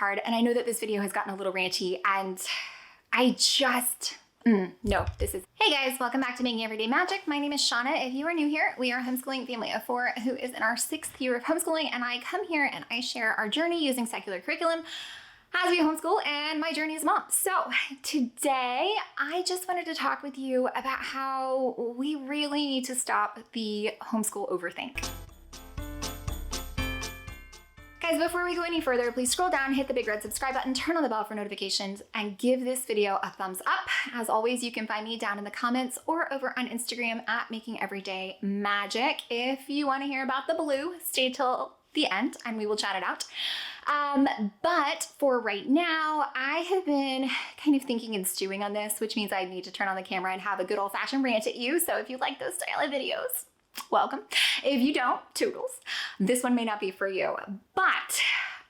hard. And I know that this video has gotten a little ranty and I just, no, this is, hey guys, welcome back to Making Everyday Magic. My name is Shauna. If you are new here, we are a homeschooling family of 4 who is in our 6th year of homeschooling, and I come here and I share our journey using secular curriculum as we homeschool and my journey as a mom. So today I just wanted to talk with you about how we really need to stop the homeschool overthink. Guys, before we go any further, please scroll down, hit the big red subscribe button, turn on the bell for notifications, and give this video a thumbs up. As always, you can find me down in the comments or over on Instagram at Making Everyday Magic. If you want to hear about the blue, stay till the end and we will chat it out. But for right now, I have been kind of thinking and stewing on this, which means I need to turn on the camera and have a good old-fashioned rant at you. So if you like those style of videos, welcome. If you don't, toodles. This one may not be for you, but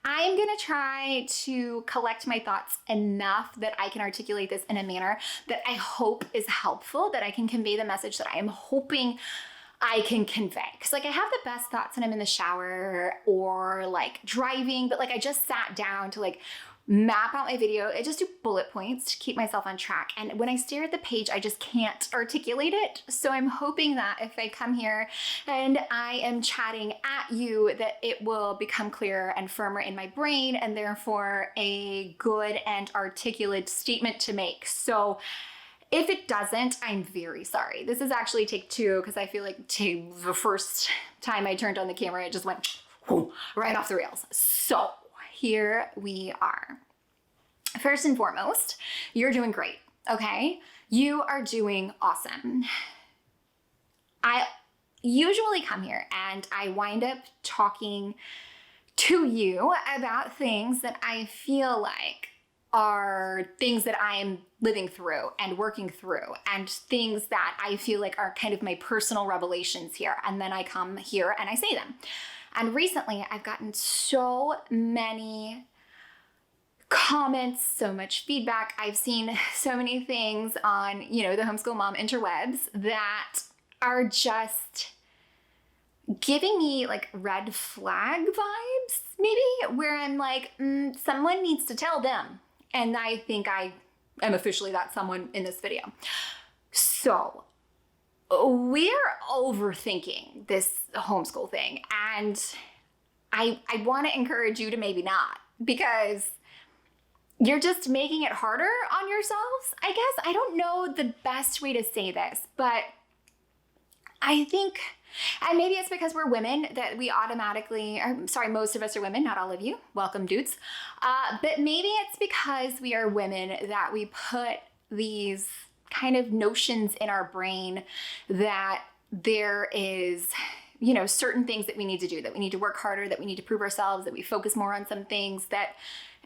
I'm gonna try to collect my thoughts enough that I can articulate this in a manner that I hope is helpful, that I can convey the message that I am hoping I can convey. Because like I have the best thoughts when I'm in the shower or like driving, but like I just sat down to like map out my video. I just do bullet points to keep myself on track. And when I stare at the page, I just can't articulate it. So I'm hoping that if I come here and I am chatting at you, that it will become clearer and firmer in my brain and therefore a good and articulate statement to make. So if it doesn't, I'm very sorry. This is actually take 2 because I feel like the first time I turned on the camera, it just went right off the rails. So here we are. First and foremost, you're doing great, okay? You are doing awesome. I usually come here and I wind up talking to you about things that I feel like are things that I'm living through and working through and things that I feel like are kind of my personal revelations here. And then I come here and I say them. And recently I've gotten so many comments, so much feedback. I've seen so many things on, the homeschool mom interwebs that are just giving me like red flag vibes, maybe, where I'm like, someone needs to tell them. And I think I am officially that someone in this video. So we're overthinking this homeschool thing. And I want to encourage you to maybe not, because you're just making it harder on yourselves, I guess. I don't know the best way to say this, but I think, and maybe it's because we're women that we automatically, most of us are women, not all of you. Welcome, dudes. But maybe it's because we are women that we put these kind of notions in our brain that there is, certain things that we need to do, that we need to work harder, that we need to prove ourselves, that we focus more on some things that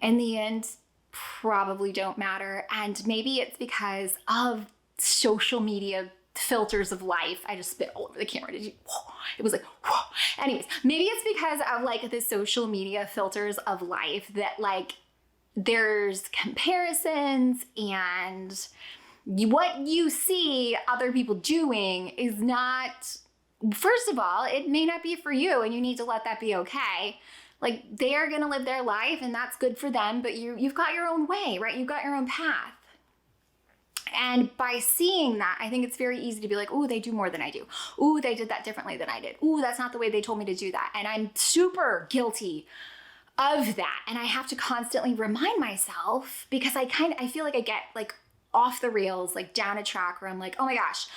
in the end probably don't matter. And maybe it's because of social media filters of life. I just spit all over the camera. It was like, whoa. Anyways, maybe it's because of like the social media filters of life that like there's comparisons, and what you see other people doing is not, first of all, it may not be for you, and you need to let that be okay. Like they are going to live their life and that's good for them, but you've got your own way, right? You've got your own path. And by seeing that, I think it's very easy to be like, ooh, they do more than I do. Ooh, they did that differently than I did. Ooh, that's not the way they told me to do that. And I'm super guilty of that. And I have to constantly remind myself, because I feel like I get like off the rails, like down a track where I'm like, oh my gosh,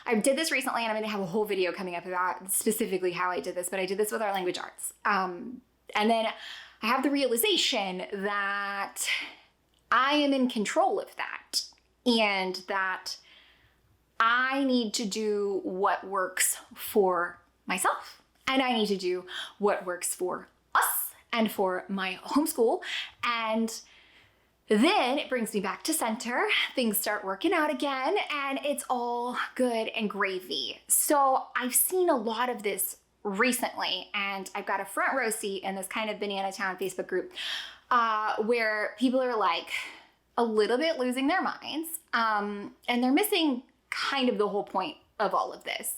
I did this recently, and I'm gonna have a whole video coming up about specifically how I did this, but I did this with our language arts. And then I have the realization that I am in control of that, and that I need to do what works for myself, and I need to do what works for us and for my homeschool. And then it brings me back to center. Things start working out again, and it's all good and gravy. So I've seen a lot of this recently, and I've got a front row seat in this kind of Banana Town Facebook group where people are like a little bit losing their minds, and they're missing kind of the whole point of all of this.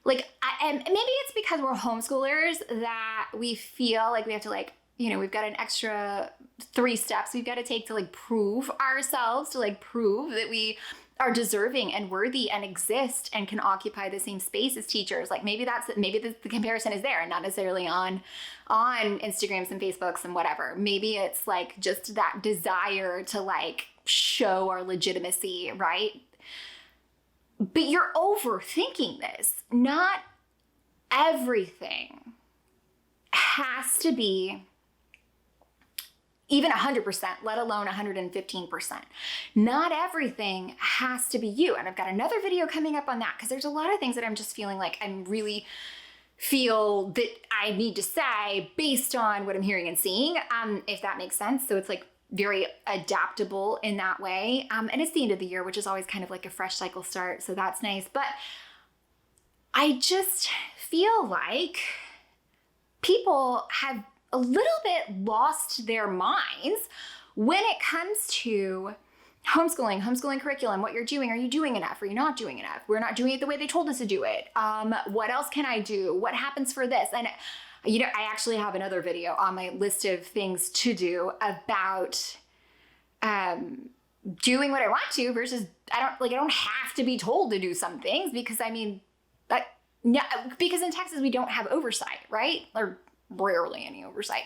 Like, and maybe it's because we're homeschoolers that we feel like we have to like you know, we've got an extra 3 steps we've got to take to like prove ourselves, to like prove that we are deserving and worthy and exist and can occupy the same space as teachers. Like maybe the comparison is there and not necessarily on Instagrams and Facebooks and whatever. Maybe it's like just that desire to like show our legitimacy, right? But you're overthinking this. Not everything has to be even 100%, let alone 115%. Not everything has to be you. And I've got another video coming up on that because there's a lot of things that I'm just feeling like I'm really feel that I need to say based on what I'm hearing and seeing, if that makes sense. So it's like very adaptable in that way. And it's the end of the year, which is always kind of like a fresh cycle start. So that's nice. But I just feel like people have a little bit lost their minds when it comes to homeschooling curriculum, what you're doing. Are you doing enough? Are you not doing enough? We're not doing it the way they told us to do it. What else can I do? What happens for this? And you know, I actually have another video on my list of things to do about doing what I want to versus I don't have to be told to do some things because I mean, because in Texas we don't have oversight, right? Or rarely any oversight.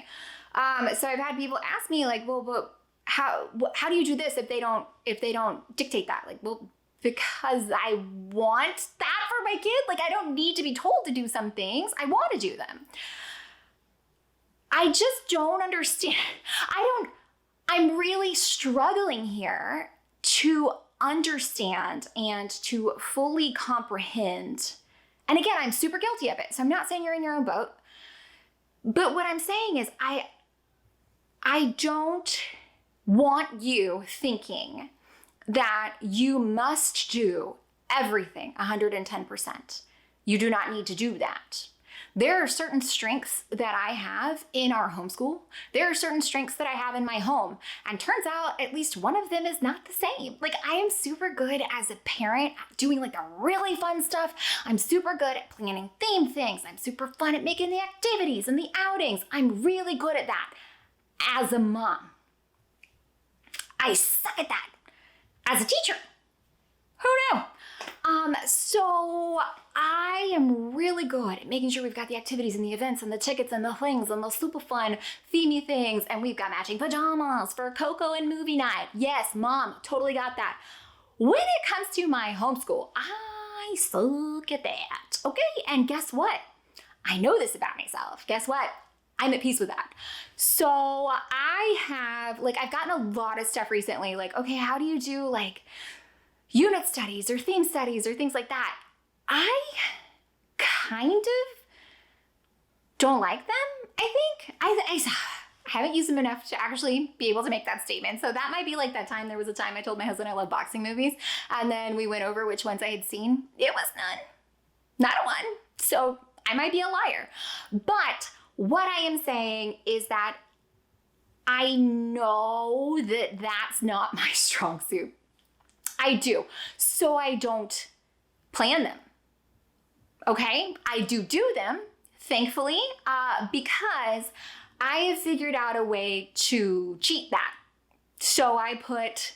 So I've had people ask me like, well, but how do you do this if they don't dictate that? Like, well, because I want that for my kid. Like, I don't need to be told to do some things. I want to do them. I just don't understand. I'm really struggling here to understand and to fully comprehend. And again, I'm super guilty of it. So I'm not saying you're in your own boat. But what I'm saying is I don't want you thinking that you must do everything 110%. You do not need to do that. There are certain strengths that I have in our homeschool. There are certain strengths that I have in my home. And turns out at least one of them is not the same. Like I am super good as a parent at doing like the really fun stuff. I'm super good at planning theme things. I'm super fun at making the activities and the outings. I'm really good at that as a mom. I suck at that as a teacher. Who knew? So I am really good at making sure we've got the activities and the events and the tickets and the things and the super fun themey things. And we've got matching pajamas for Coco and movie night. Yes, mom, totally got that. When it comes to my homeschool, I suck at that. Okay, and guess what? I know this about myself. Guess what? I'm at peace with that. So I've gotten a lot of stuff recently. Like, okay, how do you do like unit studies or theme studies or things like that? I kind of don't like them, I think. I haven't used them enough to actually be able to make that statement. So that might be like that time. There was a time I told my husband I love boxing movies. And then we went over which ones I had seen. It was none. Not a one. So I might be a liar. But what I am saying is that I know that that's not my strong suit. I do. So I don't plan them. Okay? I do them, thankfully, because I have figured out a way to cheat that. So I put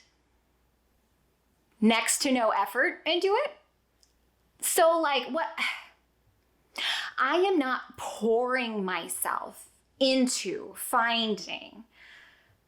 next to no effort into it. So like what? I am not pouring myself into finding,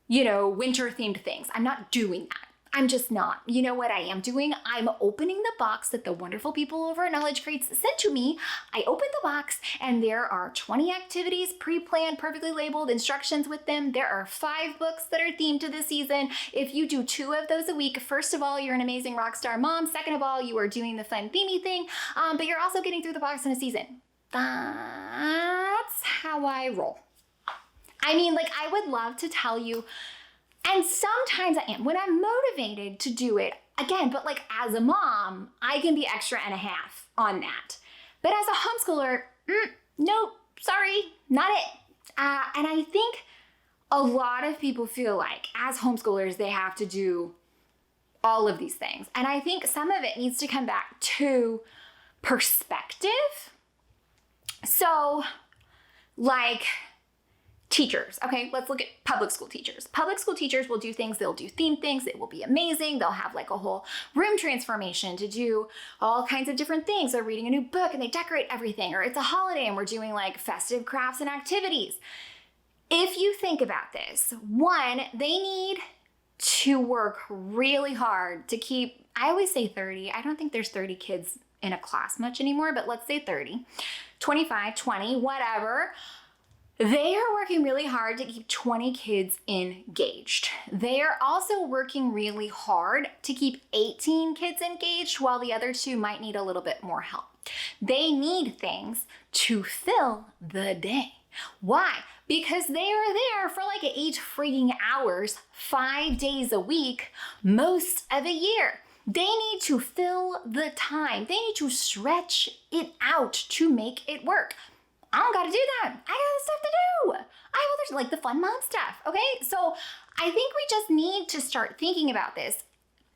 winter themed things. I'm not doing that. I'm just not. You know what I am doing? I'm opening the box that the wonderful people over at Knowledge Crates sent to me. I open the box and there are 20 activities, pre-planned, perfectly labeled, instructions with them. There are 5 books that are themed to the season. If you do 2 of those a week, first of all, you're an amazing rock star mom. Second of all, you are doing the fun themey thing, but you're also getting through the box in a season. That's how I roll. I mean, like, I would love to tell you, and sometimes I am, when I'm motivated to do it, again, but like as a mom, I can be extra and a half on that. But as a homeschooler, nope, sorry, not it. And I think a lot of people feel like as homeschoolers, they have to do all of these things. And I think some of it needs to come back to perspective. So like, Teachers, okay, let's look at public school teachers. Public school teachers will do things, they'll do themed things, it will be amazing. They'll have like a whole room transformation to do all kinds of different things. They're reading a new book and they decorate everything, or it's a holiday and we're doing like festive crafts and activities. If you think about this, one, they need to work really hard to keep, I always say 30. I don't think there's 30 kids in a class much anymore, but let's say 30, 25, 20, whatever. They are working really hard to keep 20 kids engaged. They are also working really hard to keep 18 kids engaged while the other two might need a little bit more help. They need things to fill the day. Why? Because they are there for like 8 freaking hours, 5 days a week, most of a year. They need to fill the time. They need to stretch it out to make it work. I don't gotta do that. I got stuff to do. I have other, like the fun mom stuff, okay? So I think we just need to start thinking about this.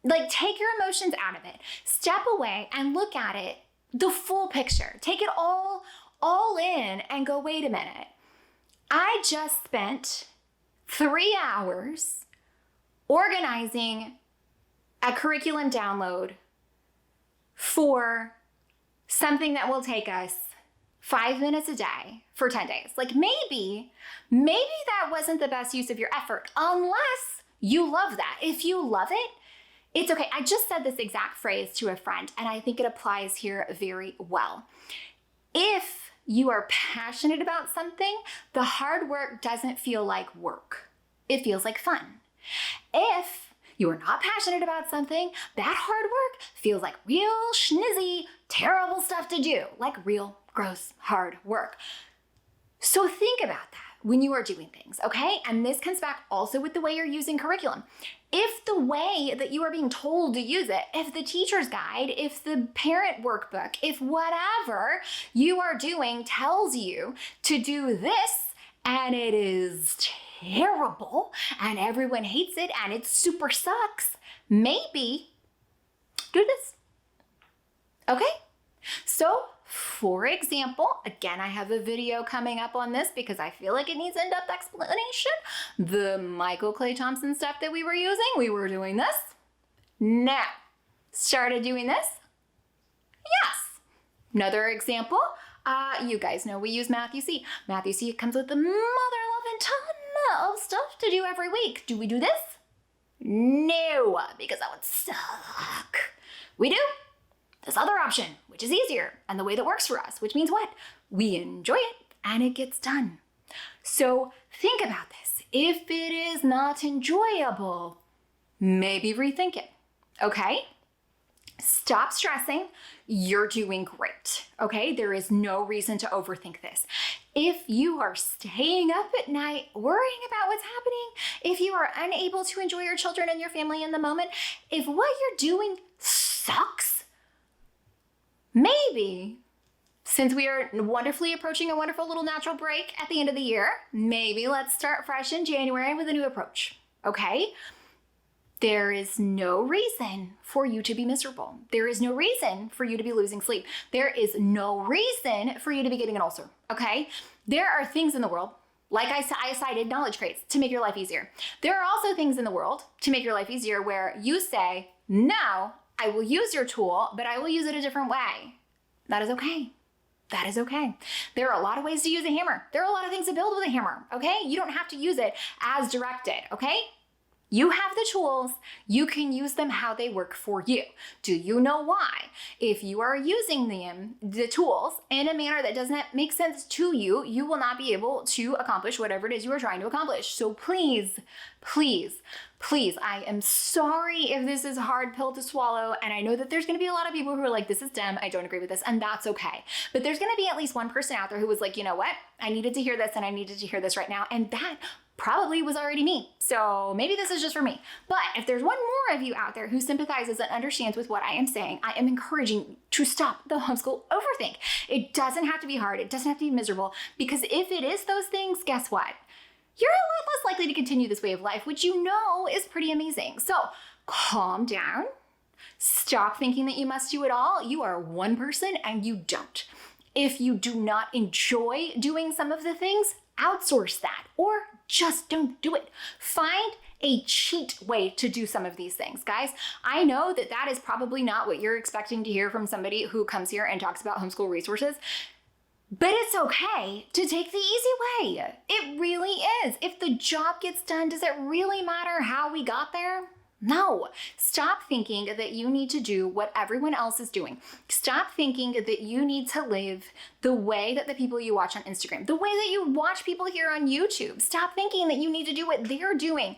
Like, take your emotions out of it. Step away and look at it, the full picture. Take it all in and go, wait a minute. I just spent 3 hours organizing a curriculum download for something that will take us 5 minutes a day for 10 days. Like maybe that wasn't the best use of your effort unless you love that. If you love it, it's okay. I just said this exact phrase to a friend and I think it applies here very well. If you are passionate about something, the hard work doesn't feel like work. It feels like fun. If you are not passionate about something, that hard work feels like real schnizzy, terrible stuff to do, like real gross, hard work. So think about that when you are doing things, okay? And this comes back also with the way you're using curriculum. If the way that you are being told to use it, if the teacher's guide, if the parent workbook, if whatever you are doing tells you to do this and it is terrible and everyone hates it and it super sucks, maybe do this, okay? So, for example, again, I have a video coming up on this because I feel like it needs in-depth explanation. The Michael Clay Thompson stuff that we were using, we were doing this. Now, started doing this? Yes. Another example, you guys know we use Matthew C. Matthew C comes with a mother-loving ton of stuff to do every week. Do we do this? No, because that would suck. We do this other option, which is easier and the way that works for us, which means what? We enjoy it and it gets done. So think about this. If it is not enjoyable, maybe rethink it, okay? Stop stressing. You're doing great, okay? There is no reason to overthink this. If you are staying up at night worrying about what's happening, if you are unable to enjoy your children and your family in the moment, if what you're doing sucks, maybe, since we are wonderfully approaching a wonderful little natural break at the end of the year, maybe let's start fresh in January with a new approach, okay? There is no reason for you to be miserable. There is no reason for you to be losing sleep. There is no reason for you to be getting an ulcer, okay? There are things in the world, like I cited knowledge crates, to make your life easier. There are also things in the world to make your life easier where you say, no, I will use your tool, but I will use it a different way. That is okay. That is okay. There are a lot of ways to use a hammer. There are a lot of things to build with a hammer, okay? You don't have to use it as directed, okay? You have the tools, you can use them how they work for you. Do you know why? If you are using the tools in a manner that doesn't make sense to you, you will not be able to accomplish whatever it is you are trying to accomplish. So please, please, please, I am sorry if this is a hard pill to swallow, and I know that there's gonna be a lot of people who are like, this is dumb, I don't agree with this, and that's okay. But there's gonna be at least one person out there who was like, you know what? I needed to hear this, and I needed to hear this right now, and that probably was already me. So maybe this is just for me. But if there's one more of you out there who sympathizes and understands with what I am saying, I am encouraging you to stop the homeschool overthink. It doesn't have to be hard. It doesn't have to be miserable, because if it is those things, guess what? You're a lot less likely to continue this way of life, which you know is pretty amazing. So calm down. Stop thinking that you must do it all. You are one person and you don't. If you do not enjoy doing some of the things, outsource that, or just don't do it. Find a cheat way to do some of these things, guys. I know that that is probably not what you're expecting to hear from somebody who comes here and talks about homeschool resources, but it's okay to take the easy way. It really is. If the job gets done, does it really matter how we got there? No. Stop thinking that you need to do what everyone else is doing. Stop thinking that you need to live the way that the people you watch on Instagram, the way that you watch people here on YouTube. Stop thinking that you need to do what they're doing.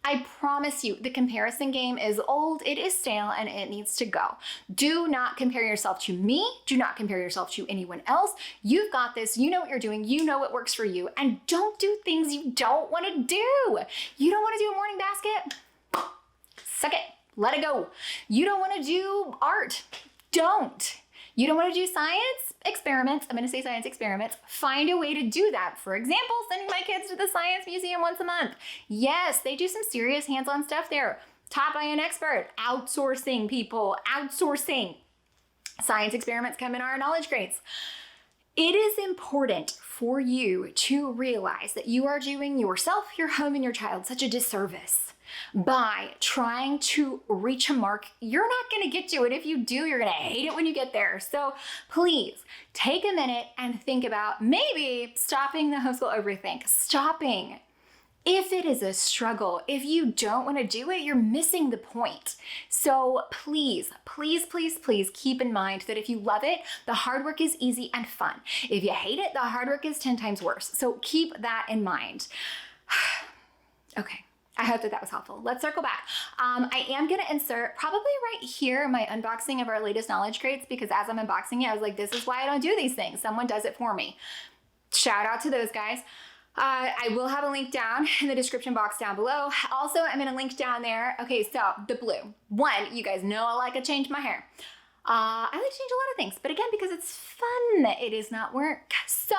I promise you, the comparison game is old, it is stale, and it needs to go. Do not compare yourself to me. Do not compare yourself to anyone else. You've got this. You know what you're doing. You know what works for you. And don't do things you don't want to do. You don't want to do a morning basket? Suck it. Let it go. You don't want to do art? Don't. You don't want to do science experiments? I'm going to say science experiments. Find a way to do that. For example, sending my kids to the science museum once a month. Yes, they do some serious hands-on stuff there. Taught by an expert. Outsourcing, people. Outsourcing. Science experiments come in our knowledge crates. It is important for you to realize that you are doing yourself, your home, and your child such a disservice by trying to reach a mark you're not going to get to. And if you do, you're going to hate it when you get there. So please take a minute and think about maybe stopping the homeschool overthink. Stopping. If it is a struggle, if you don't want to do it, you're missing the point. So please, please, please, please keep in mind that if you love it, the hard work is easy and fun. If you hate it, the hard work is 10 times worse. So keep that in mind. Okay. I hope that that was helpful. Let's circle back. I am going to insert probably right here my unboxing of our latest knowledge crates, because as I'm unboxing it, I was like, this is why I don't do these things. Someone does it for me. Shout out to those guys. I will have a link down in the description box down below. Also, I'm going to link down there. Okay, so the blue. One, you guys know I like to change my hair. I like to change a lot of things, but again, because it's fun, it is not work. So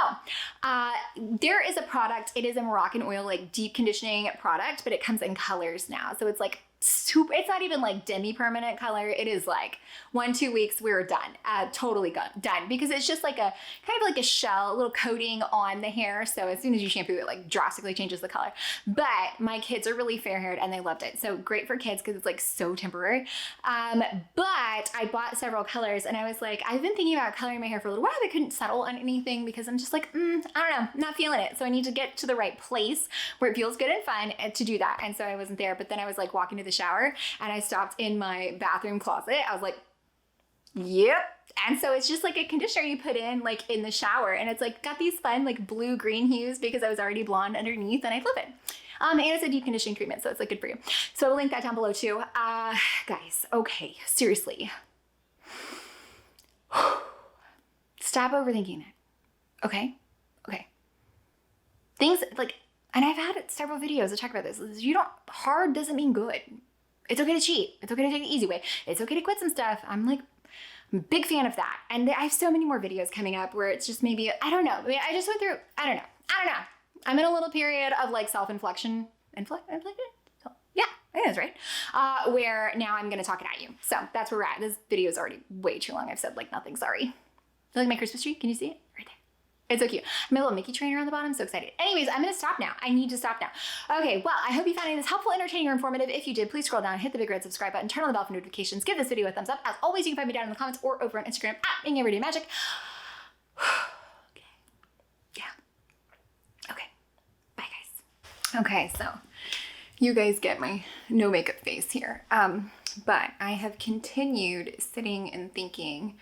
there is a product, it is a Moroccan oil, like deep conditioning product, but it comes in colors now. So it's like super, it's not even like demi-permanent color. It is like 1-2 weeks, we're done, totally done, because it's just like a kind of like a shell, a little coating on the hair. So as soon as you shampoo it, like drastically changes the color. But my kids are really fair haired and they loved it. So great for kids because it's like so temporary. But I bought several colors and I was like, I've been thinking about coloring my hair for a little while. I couldn't settle on anything because I'm just like, I don't know, I'm not feeling it. So I need to get to the right place where it feels good and fun to do that. And so I wasn't there, but then I was like walking to the shower and I stopped in my bathroom closet. I was like, yep. And so it's just like a conditioner you put in like in the shower, and it's like got these fun like blue green hues because I was already blonde underneath and I love it. And it's a deep conditioning treatment, so it's like good for you. So I'll link that down below too. Guys, okay, seriously. Stop overthinking it. Okay? Okay. Things like, and I've had several videos that talk about this. Hard doesn't mean good. It's okay to cheat. It's okay to take the easy way. It's okay to quit some stuff. I'm a big fan of that. And I have so many more videos coming up where it's just maybe, I don't know. I mean, I just went through, I don't know. I'm in a little period of like self-inflection. Inflection? Yeah, I think that's right. Where now I'm going to talk it at you. So that's where we're at. This video is already way too long. I've said like nothing, sorry. You like my Christmas tree? Can you see it? Right there. It's so cute. My little Mickey trainer on the bottom. So excited. Anyways, I'm going to stop now. I need to stop now. Okay, well, I hope you found this helpful, entertaining, or informative. If you did, please scroll down, hit the big red subscribe button, turn on the bell for notifications, give this video a thumbs up. As always, you can find me down in the comments or over on Instagram at Making Everyday Magic. Okay. Yeah. Okay. Bye, guys. Okay, so you guys get my no makeup face here. But I have continued sitting and thinking,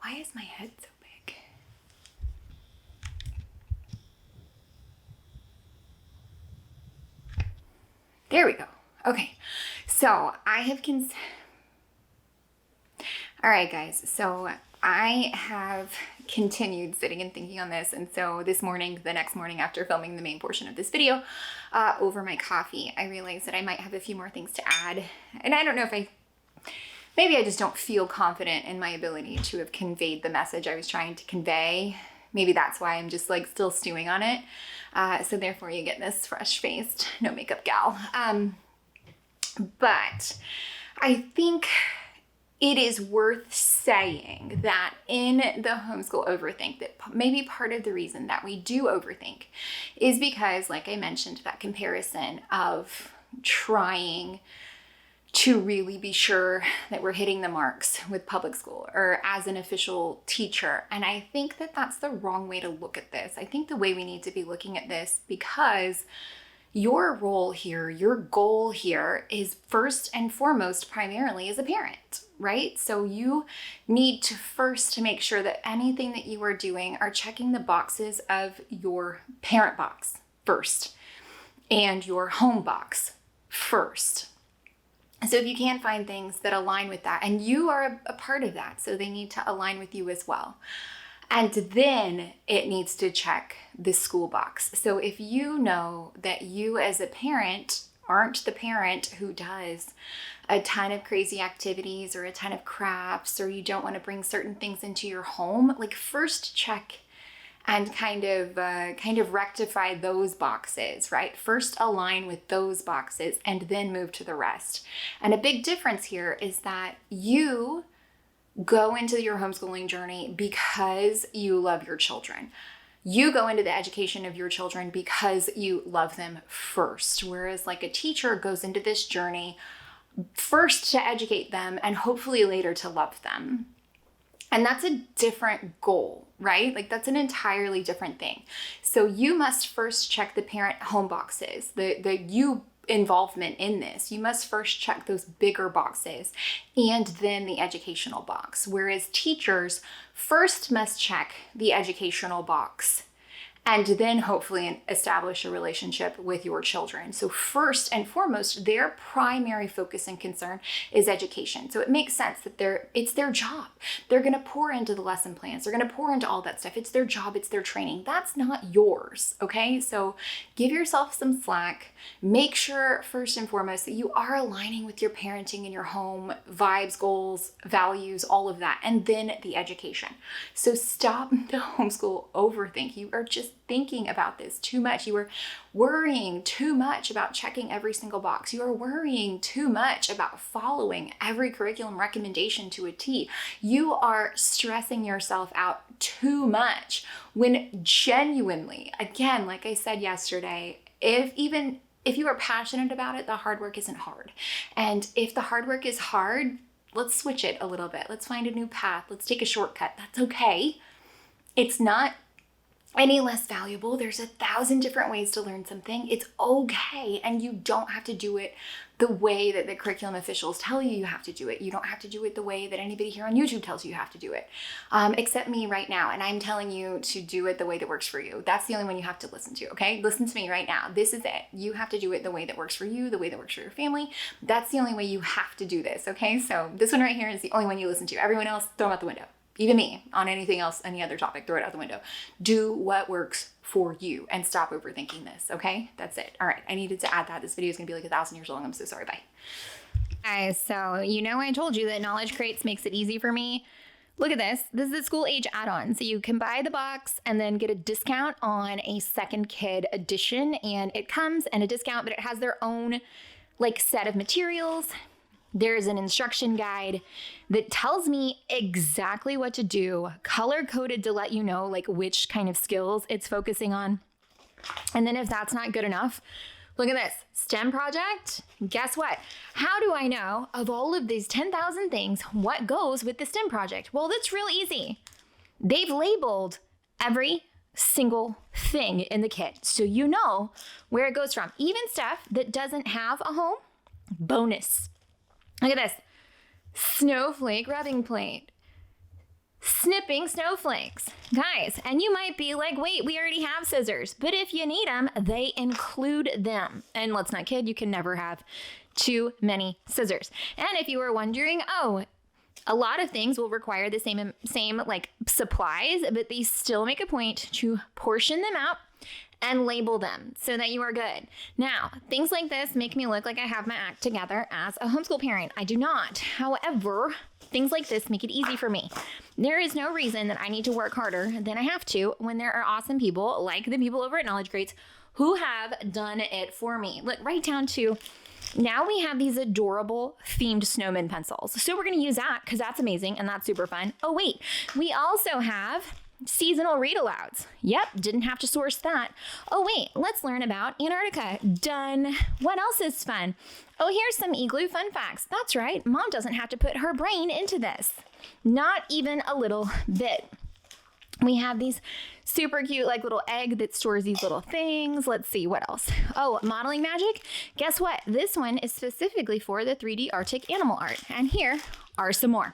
why is my head so big? There we go. Okay, so I have all right, guys, so I have continued sitting and thinking on this, and so this morning, the next morning after filming the main portion of this video, over my coffee, I realized that I might have a few more things to add, and I don't know if maybe I just don't feel confident in my ability to have conveyed the message I was trying to convey. Maybe that's why I'm just like still stewing on it. So therefore you get this fresh-faced, no makeup gal. But I think it is worth saying that in the homeschool overthink, that maybe part of the reason that we do overthink is because, like I mentioned, that comparison of trying to really be sure that we're hitting the marks with public school or as an official teacher. And I think that that's the wrong way to look at this. I think the way we need to be looking at this, because your role here, your goal here is first and foremost, primarily as a parent, right? So you need to first make sure that anything that you are doing are checking the boxes of your parent box first and your home box first. So if you can't find things that align with that, and you are a part of that, so they need to align with you as well. And then it needs to check the school box. So if you know that you as a parent aren't the parent who does a ton of crazy activities or a ton of crafts, or you don't want to bring certain things into your home, like first check and kind of rectify those boxes, right? First align with those boxes and then move to the rest. And a big difference here is that you go into your homeschooling journey because you love your children. You go into the education of your children because you love them first. Whereas like a teacher goes into this journey first to educate them and hopefully later to love them. And that's a different goal, right? Like that's an entirely different thing. So you must first check the parent home boxes, the you involvement in this. You must first check those bigger boxes and then the educational box. Whereas teachers first must check the educational box and then hopefully establish a relationship with your children. So first and foremost, their primary focus and concern is education. So it makes sense that it's their job. They're going to pour into the lesson plans. They're going to pour into all that stuff. It's their job. It's their training. That's not yours. Okay. So give yourself some slack. Make sure first and foremost that you are aligning with your parenting in your home, vibes, goals, values, all of that, and then the education. So stop the homeschool overthink. You are just thinking about this too much. You are worrying too much about checking every single box. You are worrying too much about following every curriculum recommendation to a T. You are stressing yourself out too much when genuinely, again, like I said yesterday, if you are passionate about it, the hard work isn't hard. And if the hard work is hard, let's switch it a little bit. Let's find a new path. Let's take a shortcut. That's okay. It's not any less valuable. There's 1,000 different ways to learn something. It's okay. And you don't have to do it the way that the curriculum officials tell you have to do it. You don't have to do it the way that anybody here on YouTube tells you have to do it, except me right now. And I'm telling you to do it the way that works for you. That's the only one you have to listen to, okay? Listen to me right now. This is it. You have to do it the way that works for you, the way that works for your family. That's the only way you have to do this, okay? So this one right here is the only one you listen to. Everyone else, throw them out the window. Even me, on anything else, any other topic, throw it out the window. Do what works for you and stop overthinking this, okay? That's it. All right, I needed to add that. This video is gonna be like 1,000 years long. I'm so sorry, bye. Guys, so I told you that Knowledge Crates makes it easy for me. Look at this. This is a school age add-on. So you can buy the box and then get a discount on a second kid edition. And it comes in a discount, but it has their own set of materials. There's an instruction guide that tells me exactly what to do, color-coded to let you know which kind of skills it's focusing on. And then if that's not good enough, look at this, STEM project. Guess what? How do I know of all of these 10,000 things what goes with the STEM project? Well, that's real easy. They've labeled every single thing in the kit, so you know where it goes from. Even stuff that doesn't have a home, bonus. Look at this, snowflake rubbing plate, snipping snowflakes. Guys, and you might be like, wait, we already have scissors. But if you need them, they include them. And let's not kid, you can never have too many scissors. And if you were wondering, oh, a lot of things will require the same supplies, but they still make a point to portion them out and label them so that you are good. Now, things like this make me look like I have my act together as a homeschool parent. I do not. However, things like this make it easy for me. There is no reason that I need to work harder than I have to when there are awesome people like the people over at Knowledge Crates who have done it for me. Look, right down to Now we have these adorable themed snowman pencils. So we're going to use that because that's amazing and that's super fun. Oh, wait, we also have seasonal read alouds. Yep, didn't have to source that. Oh, wait, let's learn about Antarctica. Done. What else is fun? Oh, here's some igloo fun facts. That's right, Mom doesn't have to put her brain into this. Not even a little bit. We have these super cute like little egg that stores these little things. Let's see what else. Oh, modeling magic. Guess what? This one is specifically for the 3D Arctic animal art. And here are some more.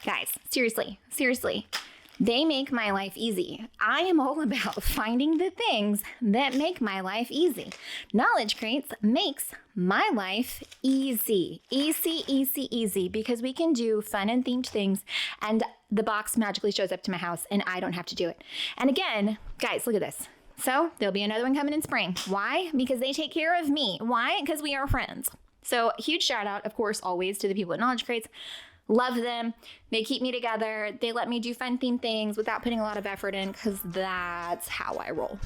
Guys, seriously. They make my life easy. I am all about finding the things that make my life easy. Knowledge Crates makes my life easy. Easy, because we can do fun and themed things and the box magically shows up to my house and I don't have to do it. And again, guys, look at this. So there'll be another one coming in spring. Why? Because they take care of me. Why? Because we are friends. So huge shout out, of course, always to the people at Knowledge Crates. Love them. They keep me together. They let me do fun themed things without putting a lot of effort in because that's how I roll.